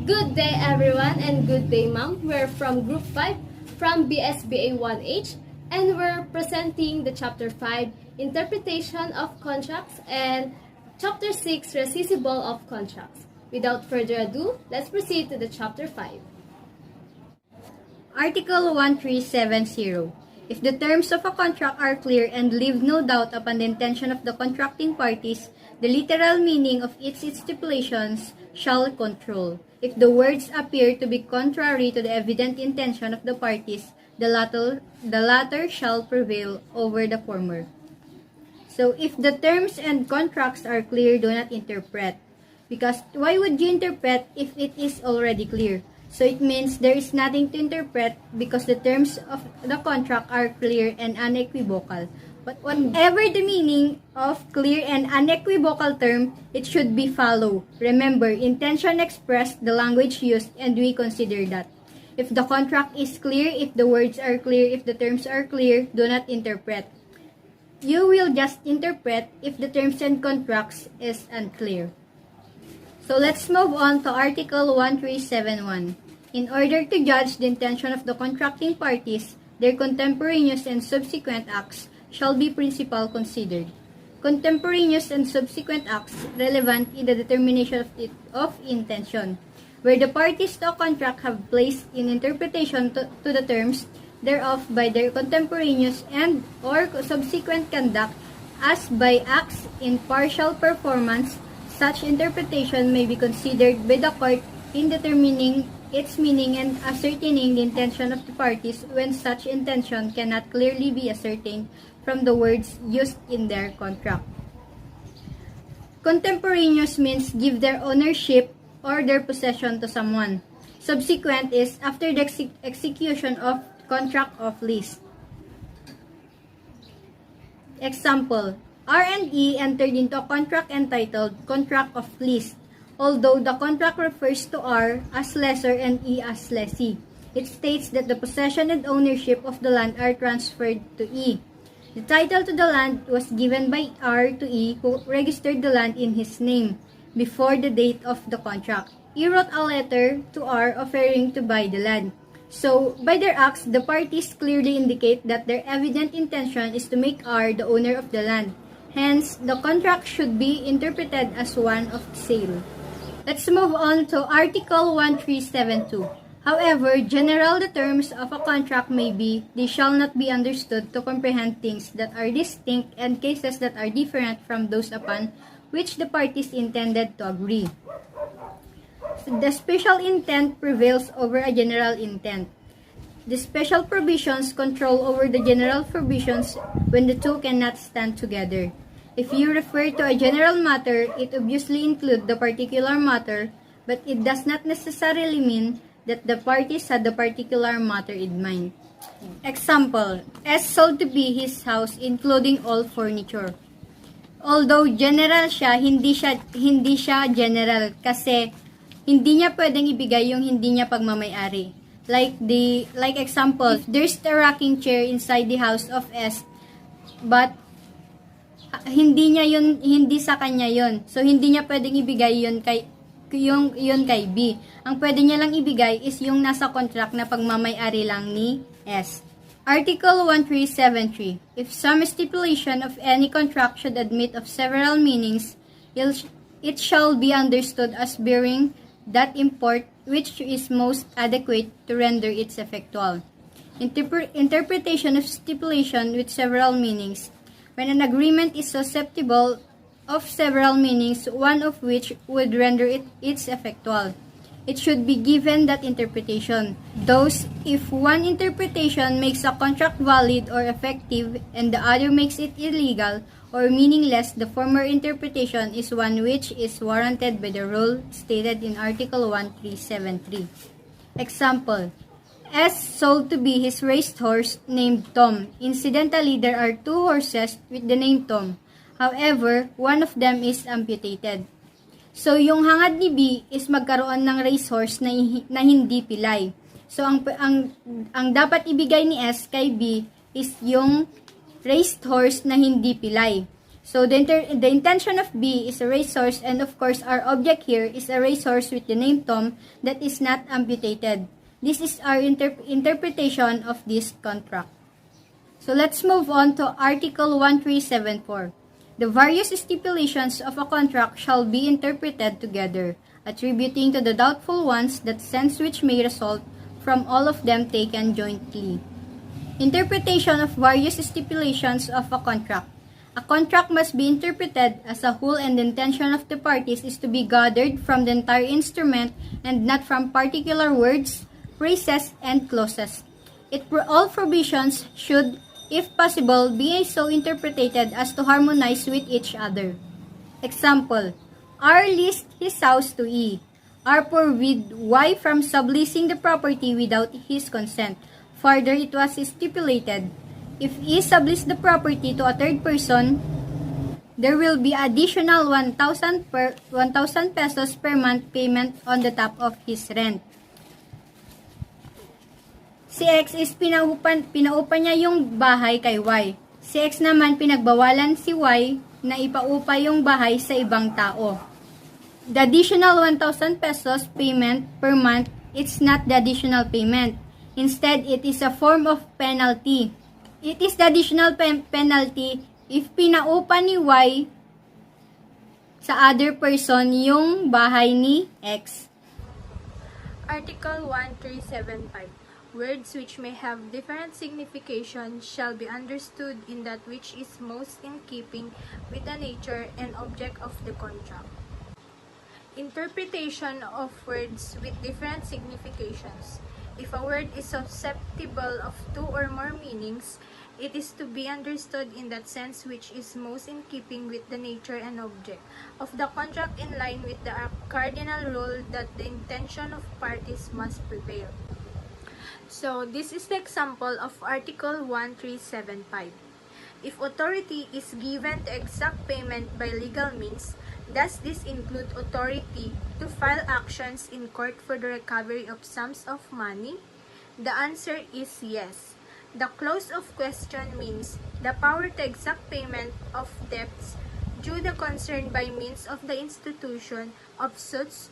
Good day everyone and good day ma'am. We're from Group 5 from BSBA 1H and we're presenting the Chapter 5 Interpretation of Contracts and Chapter 6 Rescissible of Contracts. Without further ado, let's proceed to the Chapter 5. Article 1370. If the terms of a contract are clear and leave no doubt upon the intention of the contracting parties, the literal meaning of its stipulations shall control. If the words appear to be contrary to the evident intention of the parties, the latter shall prevail over the former. So, if the terms and contracts are clear, do not interpret. Because why would you interpret if it is already clear? So it means there is nothing to interpret because the terms of the contract are clear and unequivocal. But whatever the meaning of clear and unequivocal term, it should be followed. Remember, intention expressed the language used and we consider that. If the contract is clear, if the words are clear, if the terms are clear, do not interpret. You will just interpret if the terms and contracts is unclear. So let's move on to Article 1371. In order to judge the intention of the contracting parties, their contemporaneous and subsequent acts shall be principal considered. Contemporaneous and subsequent acts relevant in the determination of intention, where the parties to a contract have placed in interpretation to the terms thereof by their contemporaneous and or subsequent conduct as by acts in partial performance. Such interpretation may be considered by the court in determining its meaning and ascertaining the intention of the parties when such intention cannot clearly be ascertained from the words used in their contract. Contemporaneous means give their ownership or their possession to someone. Subsequent is after the execution of contract of lease. Example, R&E entered into a contract entitled Contract of Lease, although the contract refers to R as lessor and E as lessee. It states that the possession and ownership of the land are transferred to E. The title to the land was given by R to E, who registered the land in his name before the date of the contract. E wrote a letter to R offering to buy the land. So, by their acts, the parties clearly indicate that their evident intention is to make R the owner of the land. Hence, the contract should be interpreted as one of sale. Let's move on to Article 1372. However general the terms of a contract may be, they shall not be understood to comprehend things that are distinct and cases that are different from those upon which the parties intended to agree. The special intent prevails over a general intent. The special provisions control over the general provisions when the two cannot stand together. If you refer to a general matter, it obviously includes the particular matter, but it does not necessarily mean that the parties had the particular matter in mind. Example, S sold to be his house including all furniture. Although general siya, hindi siya general kasi hindi niya pwedeng ibigay yung hindi niya pagmamayari. Like example, if there's a rocking chair inside the house of S, but hindi sa kanya yun. So hindi niya pwedeng ibigay yun kay B. Ang pwede niya lang ibigay is yung nasa contract na pagmamayari lang ni S. Article 1373. If some stipulation of any contract should admit of several meanings, it shall be understood as bearing that import which is most adequate to render it effectual. Interpretation of stipulation with several meanings. When an agreement is susceptible of several meanings, one of which would render it effectual, it should be given that interpretation. Thus, if one interpretation makes a contract valid or effective and the other makes it illegal or meaningless, the former interpretation is one which is warranted by the rule stated in Article 1373. Example, S sold to be his racehorse named Tom. Incidentally, there are two horses with the name Tom. However, one of them is amputated. So, yung hangad ni B is magkaroon ng racehorse na hindi pilay. So, ang dapat ibigay ni S kay B is yung racehorse na hindi pilay. So the intention of B is a racehorse, and of course our object here is a racehorse with the name Tom that is not amputated. This is our interpretation of this contract. So let's move on to Article 1374. The various stipulations of a contract shall be interpreted together, attributing to the doubtful ones that sense which may result from all of them taken jointly. Interpretation of various stipulations of a contract. A contract must be interpreted as a whole, and the intention of the parties is to be gathered from the entire instrument and not from particular words, phrases, and clauses. All provisions should, if possible, be so interpreted as to harmonize with each other. Example: R leased his house to E. R forbid Y from subleasing the property without his consent. Further, it was stipulated, if E subleased the property to a third person, there will be additional 1,000 pesos per month payment on the top of his rent. Si X is pinaupan niya yung bahay kay Y. Si X naman pinagbawalan si Y na ipaupa yung bahay sa ibang tao. The additional 1,000 pesos payment per month, it's not the additional payment. Instead, it is a form of penalty. It is the additional penalty if pinaupa ni Y sa other person yung bahay ni X. Article 1375. Words which may have different signification shall be understood in that which is most in keeping with the nature and object of the contract. Interpretation of words with different significations. If a word is susceptible of two or more meanings, it is to be understood in that sense which is most in keeping with the nature and object of the contract, in line with the cardinal rule that the intention of parties must prevail. So, this is the example of Article 1375. If authority is given to exact payment by legal means, does this include authority to file actions in court for the recovery of sums of money? The answer is yes. The clause of question means the power to exact payment of debts due the concern by means of the institution of suits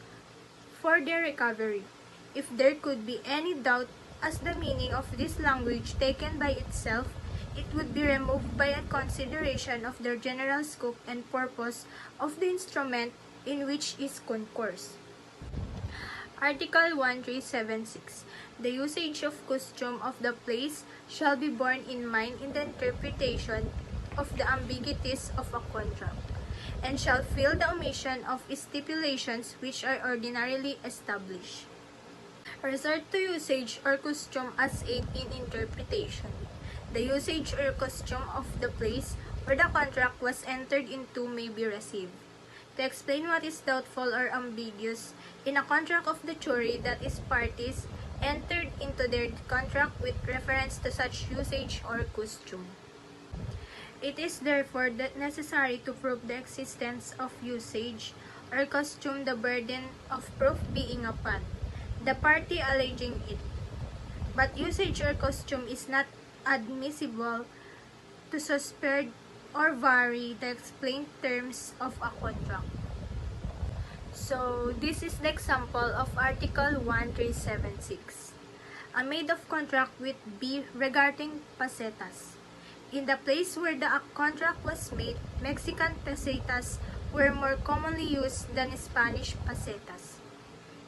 for their recovery. If there could be any doubt as the meaning of this language taken by itself, it would be removed by a consideration of the general scope and purpose of the instrument in which is concourse. Article 1376. The usage of costume of the place shall be borne in mind in the interpretation of the ambiguities of a contract, and shall fill the omission of stipulations which are ordinarily established. Resort to usage or costume as aid in interpretation. The usage or costume of the place where the contract was entered into may be received. To explain what is doubtful or ambiguous in a contract of the jury, that is, parties entered into their contract with reference to such usage or costume. It is therefore necessary to prove the existence of usage or costume, the burden of proof being upon the party alleging it. But usage or costume is not admissible to suspend or vary the explained terms of a contract. So, this is the example of Article 1376. A maid of contract with B regarding pesetas. In the place where the contract was made, Mexican pesetas were more commonly used than Spanish pesetas.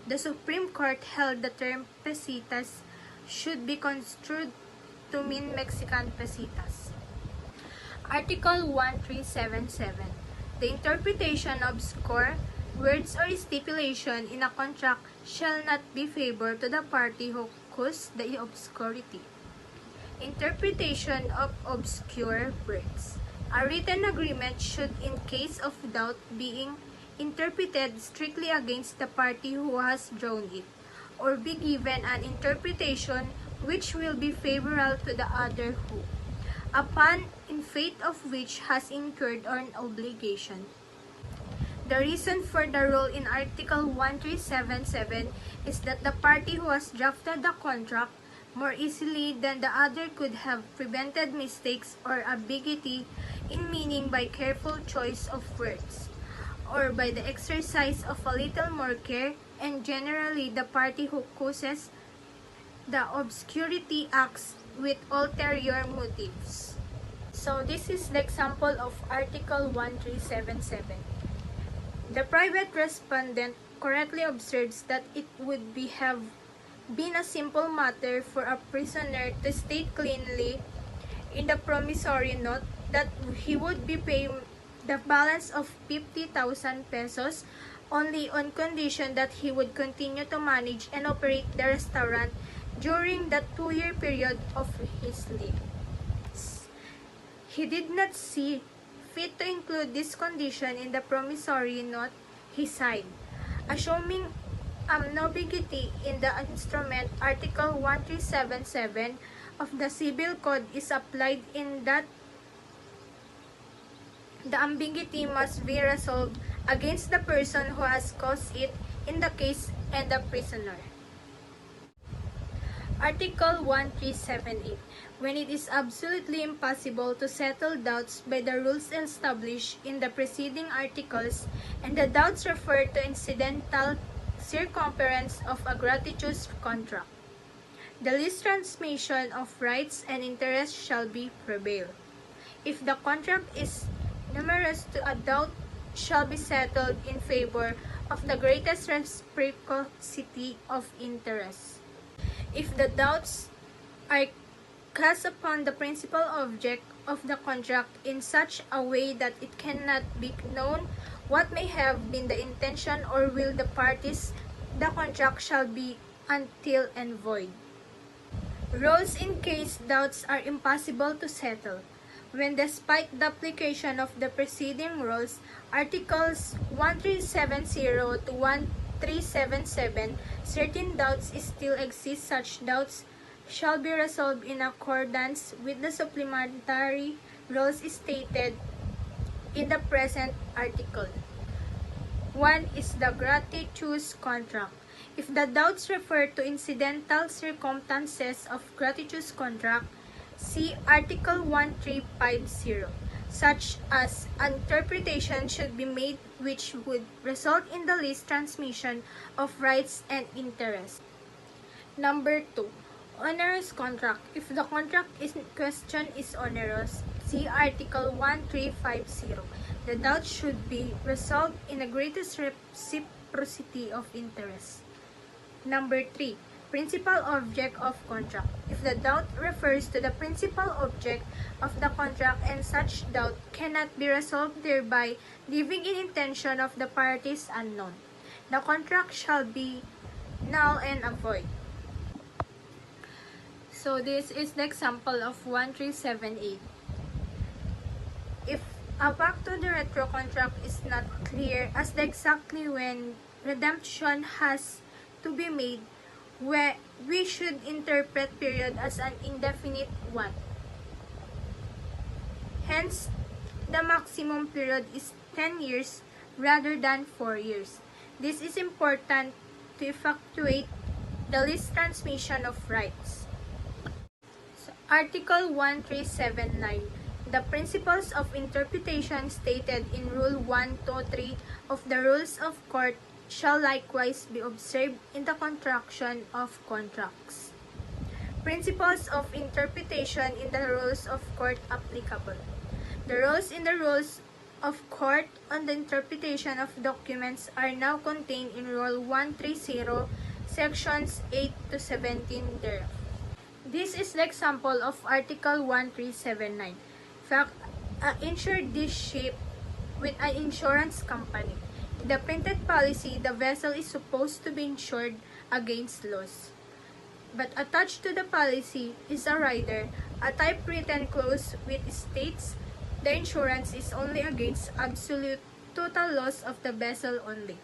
The Supreme Court held the term pesetas should be construed to mean Mexican pesetas. Article 1377. The interpretation of score, words, or stipulation in a contract shall not be favored to the party who caused the obscurity. Interpretation of obscure words. A written agreement should, in case of doubt, being interpreted strictly against the party who has drawn it, or be given an interpretation which will be favorable to the other who, upon in faith of which, has incurred an obligation. The reason for the rule in Article 1377 is that the party who has drafted the contract more easily than the other could have prevented mistakes or ambiguity in meaning by careful choice of words, or by the exercise of a little more care, and generally the party who causes the obscurity acts with ulterior motives. So this is the example of Article 1377. The private respondent correctly observes that it would have been a simple matter for a prisoner to state cleanly in the promissory note that he would be paying the balance of 50,000 pesos only on condition that he would continue to manage and operate the restaurant during the 2-year period of his leave. He did not see fit to include this condition in the promissory note he signed, assuming ambiguity in the instrument. Article 1377 of the Civil Code is applied in that the ambiguity must be resolved against the person who has caused it in the case and the prisoner. Article 1378. When it is absolutely impossible to settle doubts by the rules established in the preceding articles, and the doubts refer to incidental circumference of a gratuitous contract, the least transmission of rights and interests shall be prevail. If the contract is numerous, a doubt shall be settled in favor of the greatest reciprocity of interest. If the doubts are cast upon the principal object of the contract in such a way that it cannot be known what may have been the intention or will the parties, the contract shall be until and void. Rules in case doubts are impossible to settle. When, despite the application of the preceding rules, Articles 1370 to 1377, certain doubts still exist, such doubts shall be resolved in accordance with the supplementary rules stated in the present article. 1 is the gratuitous contract. If the doubts refer to incidental circumstances of gratuitous contract, see Article 1350, such as interpretation should be made which would result in the least transmission of rights and interests. Number 2. Onerous contract. If the contract in question is onerous, see Article 1350. The doubt should be resolved in the greatest reciprocity of interest. Number 3. Principal object of contract. If the doubt refers to the principal object of the contract and such doubt cannot be resolved thereby, leaving in intention of the parties unknown, the contract shall be null and void. So this is the example of 1378. If a back to the retro contract is not clear as to exactly when redemption has to be made, where we should interpret period as an indefinite one. Hence, the maximum period is 10 years rather than 4 years. This is important to effectuate the least transmission of rights. So, Article 1379. The principles of interpretation stated in Rule 123 of the Rules of Court shall likewise be observed in the contraction of contracts. Principles of interpretation in the Rules of Court applicable. The rules in the Rules of Court on the interpretation of documents are now contained in Rule 130, Sections 8 to 17 thereof. This is the example of Article 1379. Fact, insured this ship with an insurance company. In the printed policy, the vessel is supposed to be insured against loss. But attached to the policy is a rider, a typewritten clause which states the insurance is only against absolute total loss of the vessel only,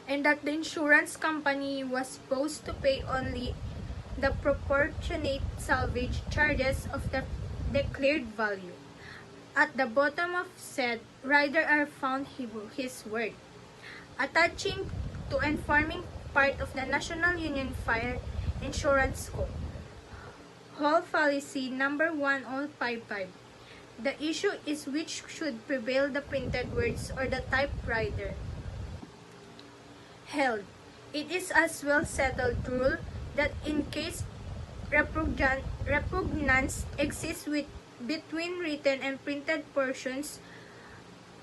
and that the insurance company was supposed to pay only the proportionate salvage charges of the declared value. At the bottom of said rider are found his word, attaching to and forming part of the National Union Fire Insurance Co. Hall Fallacy number 1055. The issue is which should prevail, the printed words or the typewriter. Held. It is as well settled rule that in case repugnance exists between written and printed portions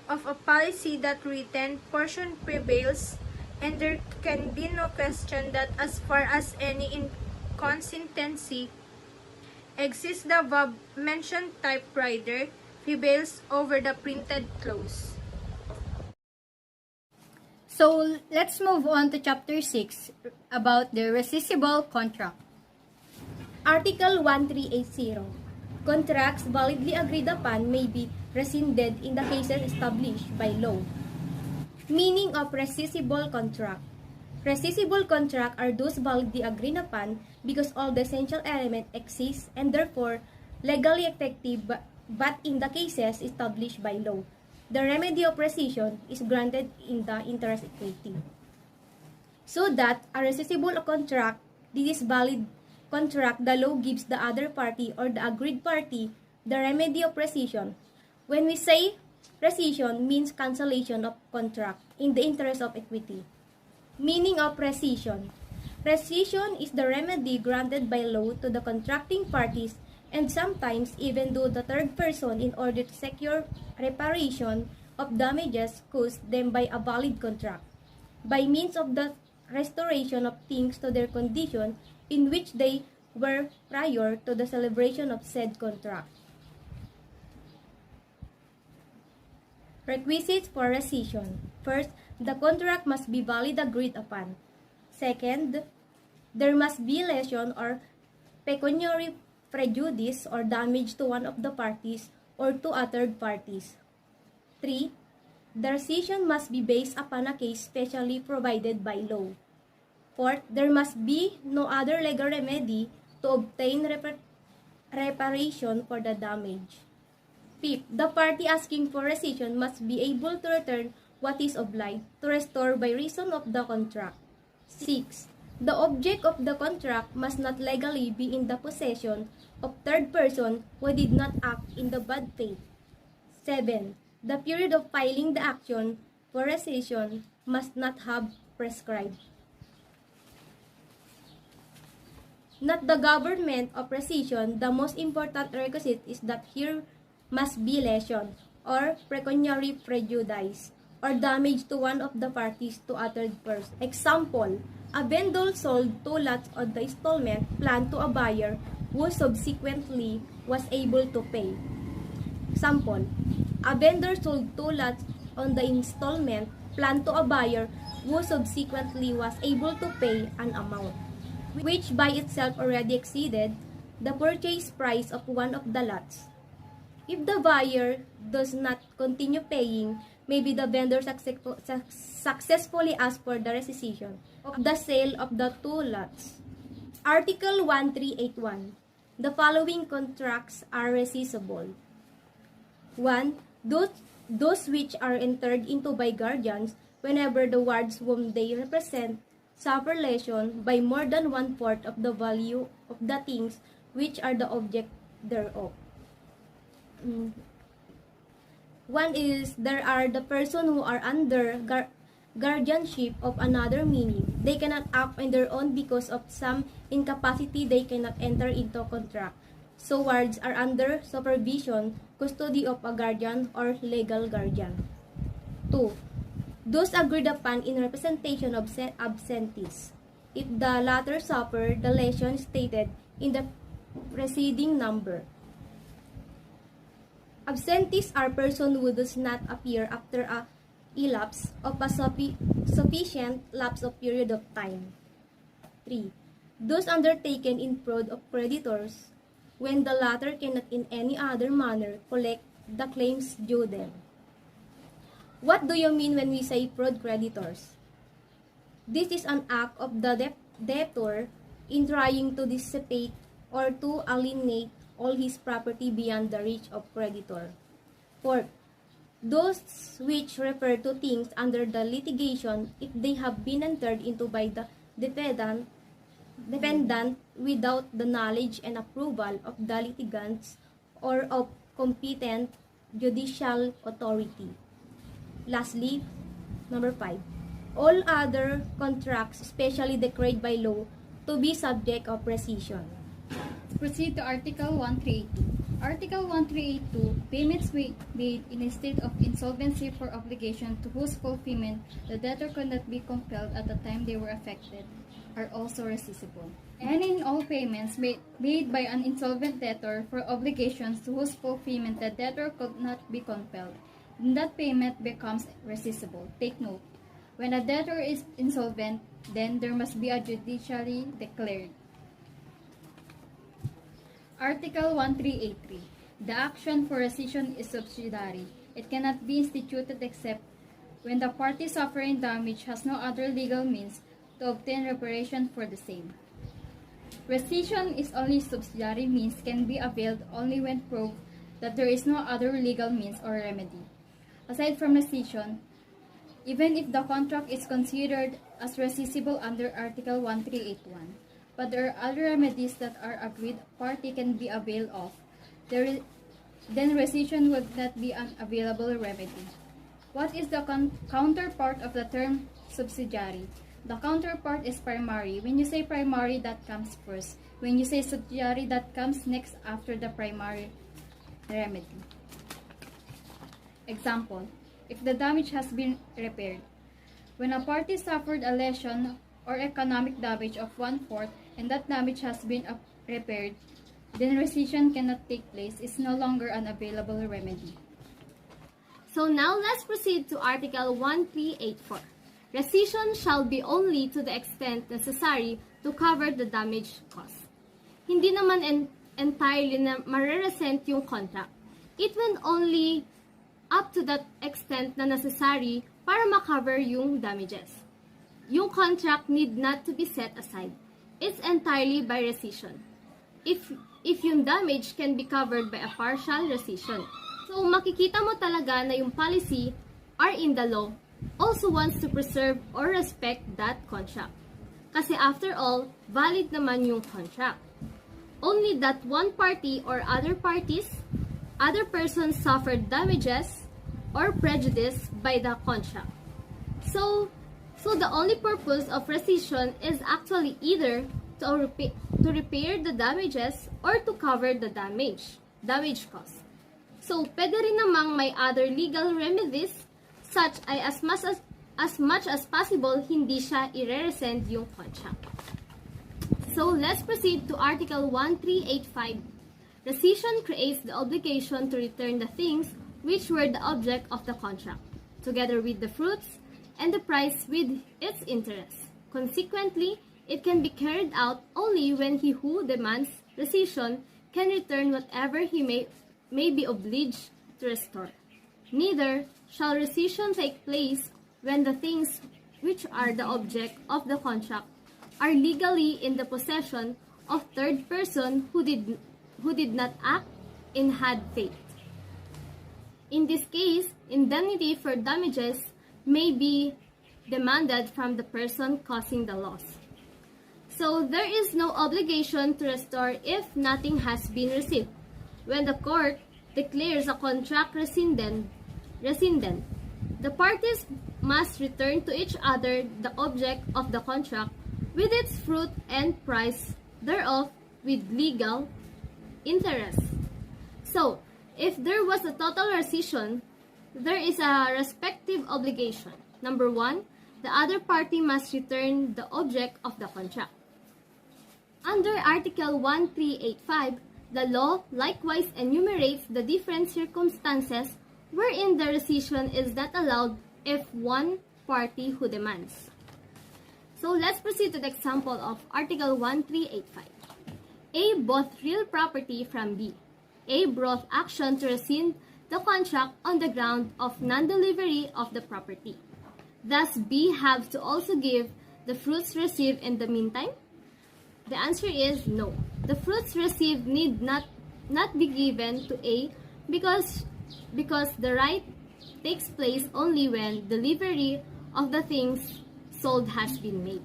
of a policy, that written portion prevails, and there can be no question that as far as any inconsistency exists, the above-mentioned typewriter prevails over the printed clause. So, let's move on to Chapter 6 about the rescissible contract. Article 1380. Contracts validly agreed upon may be rescinded in the cases established by law. Meaning of rescissible contract. Rescissible contracts are those validly agreed upon because all the essential elements exist and therefore legally effective, but in the cases established by law, the remedy of rescission is granted in the interest equity. So that a rescissible contract, this is valid contract, the law gives the other party or the agreed party the remedy of rescission. When we say rescission, means cancellation of contract in the interest of equity. Meaning of rescission. Rescission is the remedy granted by law to the contracting parties and sometimes even to the third person in order to secure reparation of damages caused them by a valid contract, by means of the restoration of things to their condition in which they were prior to the celebration of said contract. Requisites for rescission. First, the contract must be valid agreed upon. Second, there must be lesion or pecuniary prejudice or damage to one of the parties or to a third parties. 3. The rescission must be based upon a case specially provided by law. Fourth, there must be no other legal remedy to obtain reparation for the damage. Fifth, the party asking for rescission must be able to return what is obliged to restore by reason of the contract. 6. The object of the contract must not legally be in the possession of third person who did not act in the bad faith. 7. The period of filing the action for rescission must not have prescribed. Not the government of rescission, the most important requisite is that here must be lesion or pecuniary prejudice or damage to one of the parties to a third person. Example, a vendor sold 2 lots on the installment plan to a buyer who subsequently was able to pay. Example, a vendor sold 2 lots on the installment plan to a buyer who subsequently was able to pay an amount, which by itself already exceeded the purchase price of one of the lots. If the buyer does not continue paying, maybe the vendor successfully asks for the rescission of the sale of the 2 lots. Article 1381. The following contracts are rescissible. 1. Those which are entered into by guardians whenever the wards whom they represent suffer lesion by more than 1/4 of the value of the things which are the object thereof. One is, there are the person who are under guardianship of another, meaning they cannot act on their own because of some incapacity, they cannot enter into contract. So wards are under supervision, custody of a guardian or legal guardian. 2. Those agreed upon in representation of absentees, if the latter suffer the lesion stated in the preceding number. Absentees are persons who does not appear after a elapse of a sufficient lapse of period of time. 3. Those undertaken in fraud of creditors, when the latter cannot in any other manner collect the claims due them. What do you mean when we say fraud creditors? This is an act of the debtor in trying to dissipate or to alienate all his property beyond the reach of creditor. 4. Those which refer to things under the litigation if they have been entered into by the defendant defendant without the knowledge and approval of the litigants or of competent judicial authority. Lastly, number 5. All other contracts specially declared by law to be subject of rescission. Proceed to Article 1382. Article 1382, payments made in a state of insolvency for obligation to whose fulfillment the debtor could not be compelled at the time they were affected, are also rescissible. And in all payments made by an insolvent debtor for obligations to whose fulfillment the debtor could not be compelled, then that payment becomes rescissible. Take note, when a debtor is insolvent, then there must be a judicially declared. Article 1383. The action for rescission is subsidiary. It cannot be instituted except when the party suffering damage has no other legal means to obtain reparation for the same. Rescission is only subsidiary means can be availed only when proved that there is no other legal means or remedy. Aside from rescission, even if the contract is considered as rescissible under Article 1381, but there are other remedies that our agreed party can be availed of, then rescission would not be an available remedy. What is the counterpart of the term subsidiary? The counterpart is primary. When you say primary, that comes first. When you say subsidiary, that comes next after the primary remedy. Example, if the damage has been repaired. When a party suffered a lesion or economic damage of 1/4 and that damage has been repaired, then rescission cannot take place. It's no longer an available remedy. So now let's proceed to Article 1384. Rescission shall be only to the extent necessary to cover the damage caused. Hindi naman entirely na mareresent yung contract. It will only up to that extent na necessary para makover yung damages. Yung contract need not to be set aside. It's entirely by rescission. If yung damage can be covered by a partial rescission. So makikita mo talaga na yung policy or in the law also wants to preserve or respect that contract. Kasi after all, valid naman yung contract. Only that one party or other persons suffered damages or prejudice by the contract. So the only purpose of rescission is actually either to repair the damages or to cover the damage cost. So, pwede rin namang may other legal remedies such as much as possible hindi siya i-rescind yung contract. So, let's proceed to Article 1385. Rescission creates the obligation to return the things which were the object of the contract, together with the fruits and the price with its interest. Consequently, it can be carried out only when he who demands rescission can return whatever he may be obliged to restore. Neither shall rescission take place when the things which are the object of the contract are legally in the possession of third person who did not act in bad faith. In this case, indemnity for damages may be demanded from the person causing the loss. So, there is no obligation to restore if nothing has been received. When the court declares a contract rescinded, the parties must return to each other the object of the contract with its fruit and price thereof with legal interest. So, if there was a total rescission, there is a respective obligation. Number 1, the other party must return the object of the contract. Under Article 1385, the law likewise enumerates the different circumstances wherein the rescission is not allowed if one party who demands. So let's proceed to the example of Article 1385. A bought real property from B. A brought action to rescind the contract on the ground of non-delivery of the property. Does B have to also give the fruits received in the meantime? The answer is no. The fruits received need not be given to A because the right takes place only when delivery of the things sold has been made.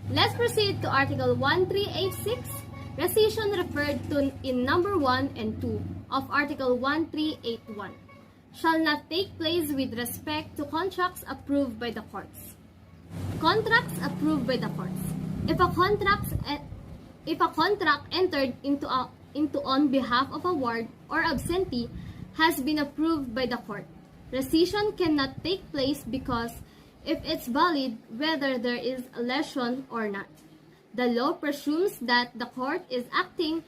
Let's proceed to Article 1386. Rescission referred to in number 1 and 2 of Article 1381 shall not take place with respect to contracts approved by the courts. Contracts approved by the courts. If a contract entered into on behalf of a ward or absentee has been approved by the court, rescission cannot take place because if it's valid whether there is a lesion or not. The law presumes that the court is acting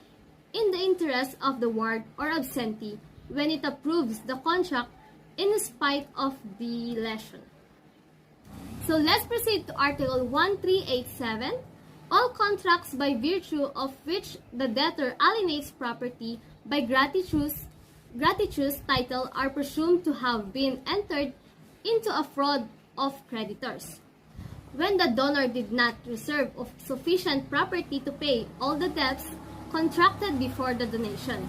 in the interest of the ward or absentee when it approves the contract in spite of the lesion. So let's proceed to Article 1387. All contracts by virtue of which the debtor alienates property by gratuitous title are presumed to have been entered into a fraud of creditors. When the donor did not reserve of sufficient property to pay all the debts contracted before the donation.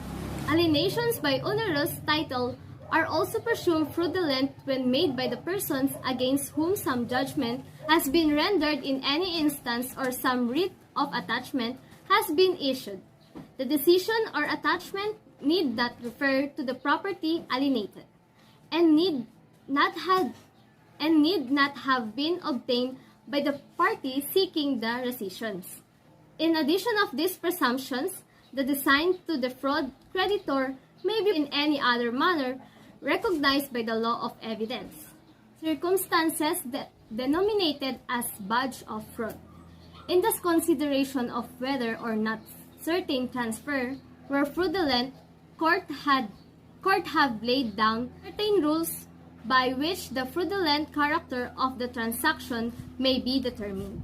Alienations by onerous title are also presumed fraudulent when made by the persons against whom some judgment has been rendered in any instance or some writ of attachment has been issued. The decision or attachment need not refer to the property alienated and need not have been obtained by the party seeking the rescissions. In addition of these presumptions, the design to defraud creditor may be in any other manner recognized by the law of evidence. Circumstances denominated as badge of fraud. In the consideration of whether or not certain transfer were fraudulent, court have laid down certain rules by which the fraudulent character of the transaction may be determined.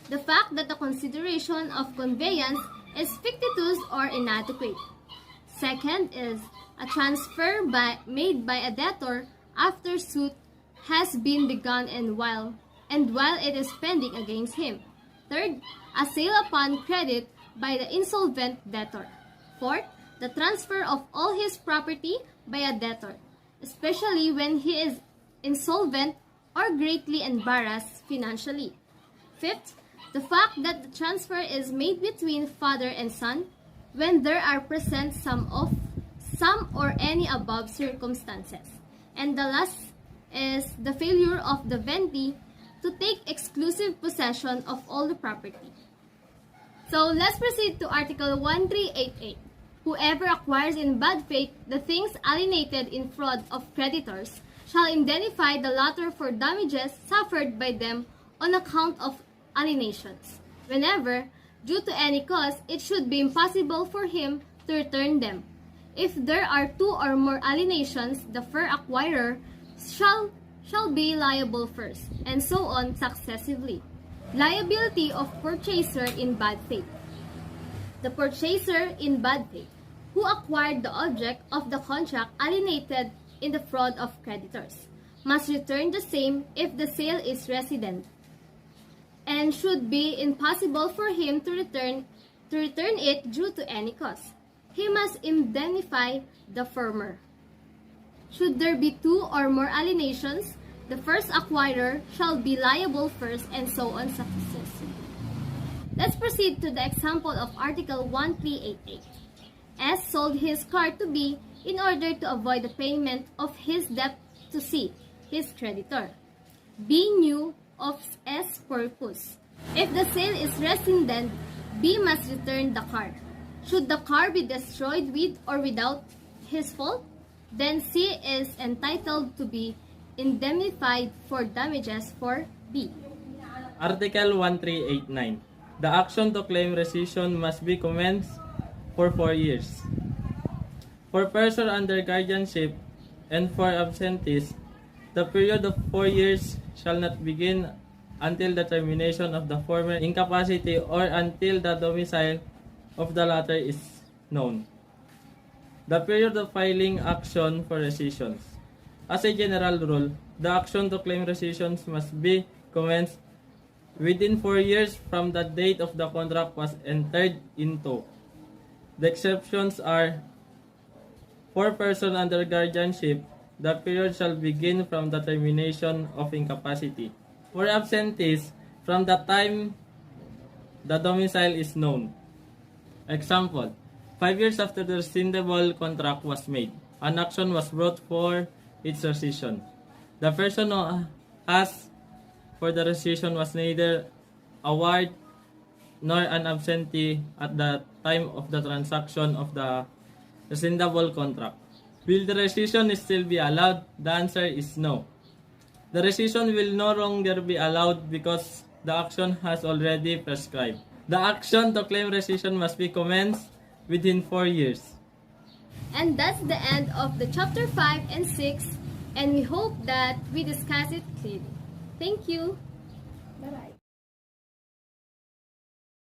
The fact that the consideration of conveyance is fictitious or inadequate. Second is a transfer made by a debtor after suit has been begun and while it is pending against him. Third, a sale upon credit by the insolvent debtor. Fourth, the transfer of all his property by a debtor, especially when he is insolvent or greatly embarrassed financially. Fifth, the fact that the transfer is made between father and son when there are present some or any above circumstances. And the last is the failure of the vendee to take exclusive possession of all the property. So let's proceed to Article 1388. Whoever acquires in bad faith the things alienated in fraud of creditors shall indemnify the latter for damages suffered by them on account of alienations. Whenever, due to any cause, it should be impossible for him to return them. If there are two or more alienations, the first acquirer shall be liable first, and so on successively. Liability of purchaser in bad faith. The purchaser in bad faith, who acquired the object of the contract alienated in the fraud of creditors, must return the same if the sale is resident, and should be impossible for him to return it due to any cause. He must indemnify the former. Should there be two or more alienations, the first acquirer shall be liable first, and so on successively. Let's proceed to the example of Article 1388. S sold his car to B in order to avoid the payment of his debt to C, his creditor. B knew of S' purpose. If the sale is rescinded, B must return the car. Should the car be destroyed with or without his fault, then C is entitled to be indemnified for damages for B. Article 1389. The action to claim rescission must be commenced for 4 years. For persons under guardianship and for absentees, the period of 4 years shall not begin until the termination of the former incapacity or until the domicile of the latter is known. The period of filing action for rescissions. As a general rule, the action to claim rescissions must be commenced within 4 years from the date of the contract was entered into. The exceptions are: for persons under guardianship, the period shall begin from the termination of incapacity. For absentees, from the time the domicile is known. Example, 5 years after the rescindable contract was made, an action was brought for its rescission. The person who asked for the rescission was neither a ward nor an absentee at the time of the transaction of the rescindable contract. Will the rescission still be allowed? The answer is no. The rescission will no longer be allowed because the action has already prescribed. The action to claim rescission must be commenced within 4 years. And that's the end of the chapter 5 and 6, and we hope that we discuss it clearly. Thank you. Bye-bye.